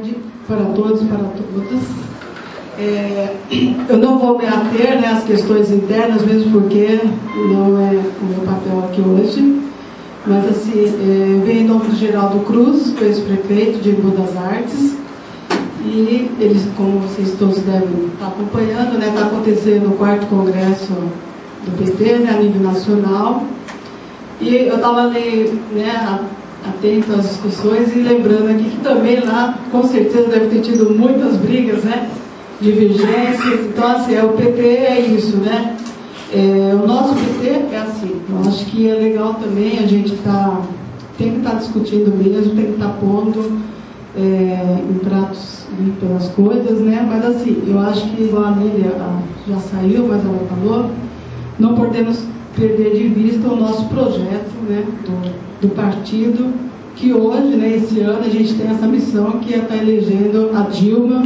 tarde para todos e para todas. Eu não vou me ater, né, às questões internas, mesmo porque não é o meu papel aqui hoje, mas assim, venho em nome do Geraldo Cruz, ex-prefeito de Embu das Artes, e eles, como vocês todos devem estar acompanhando, né, está acontecendo o 4º Congresso do PT, né, a nível nacional, e eu estava ali, né, atento às discussões e lembrando aqui que também lá, com certeza, deve ter tido muitas brigas, né, divergências. Então, assim, o PT é isso, né? O nosso PT é assim. Eu acho que é legal também a gente tem que estar discutindo mesmo, tem que estar pondo em pratos limpas as coisas, né? Mas, assim, eu acho que igual a Lília já saiu, mas ela falou, não podemos perder de vista o nosso projeto, né, do partido, que hoje, né, esse ano, a gente tem essa missão que é estar elegendo a Dilma,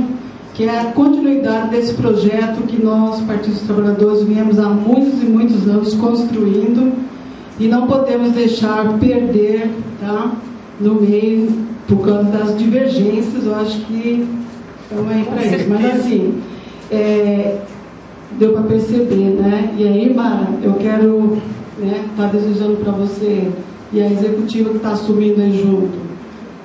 que é a continuidade desse projeto que nós, Partido dos Trabalhadores, viemos há muitos e muitos anos construindo, e não podemos deixar perder, tá, no meio, por causa das divergências. Eu acho que estamos aí para isso. Mas assim, deu para perceber, né? E aí, Mara, eu quero estar desejando para você e a executiva que está assumindo aí junto,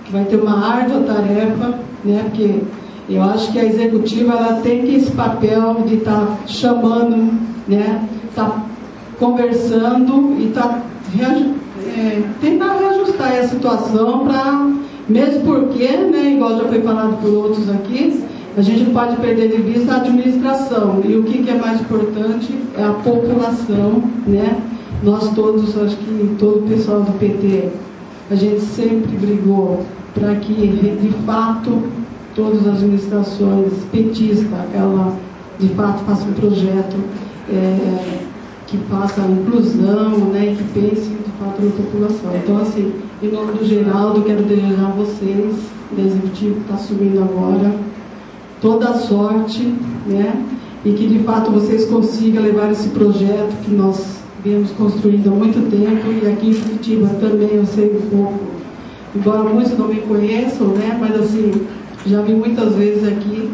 que vai ter uma árdua tarefa, né? Porque eu acho que a executiva ela tem que esse papel de estar chamando, né? Estar conversando e tentar reajustar a situação para, mesmo porque, né? Igual já foi falado por outros aqui, a gente não pode perder de vista a administração. E o que é mais importante é a população, né? Nós todos, acho que todo o pessoal do PT, a gente sempre brigou para que, de fato, todas as administrações petistas, ela, de fato, faça um projeto que faça a inclusão, né? E que pense, de fato, na população. Então, assim, em nome do Geraldo, quero desejar a vocês, do executivo que está assumindo agora, toda a sorte, né? E que de fato vocês consigam levar esse projeto que nós viemos construindo há muito tempo, e aqui em Curitiba também eu sei um pouco, embora muitos não me conheçam, né? Mas assim, já vi muitas vezes aqui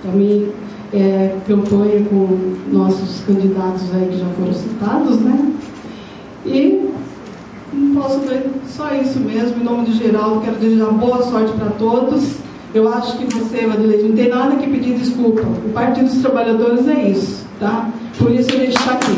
também campanha com nossos candidatos aí que já foram citados, né? E não posso ver, só isso mesmo. Em nome do Geraldo, quero desejar boa sorte para todos. Eu acho que você, Madeleine, não tem nada que pedir desculpa. O Partido dos Trabalhadores é isso, tá? Por isso a gente está aqui.